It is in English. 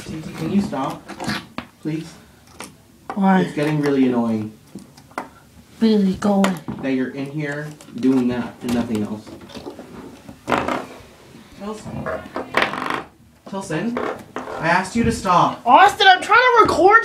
Titi, can you stop, please? Why? It's getting really annoying. Really going? That you're in here doing that and nothing else. Tilson, I asked you to stop. Austin, I'm trying to record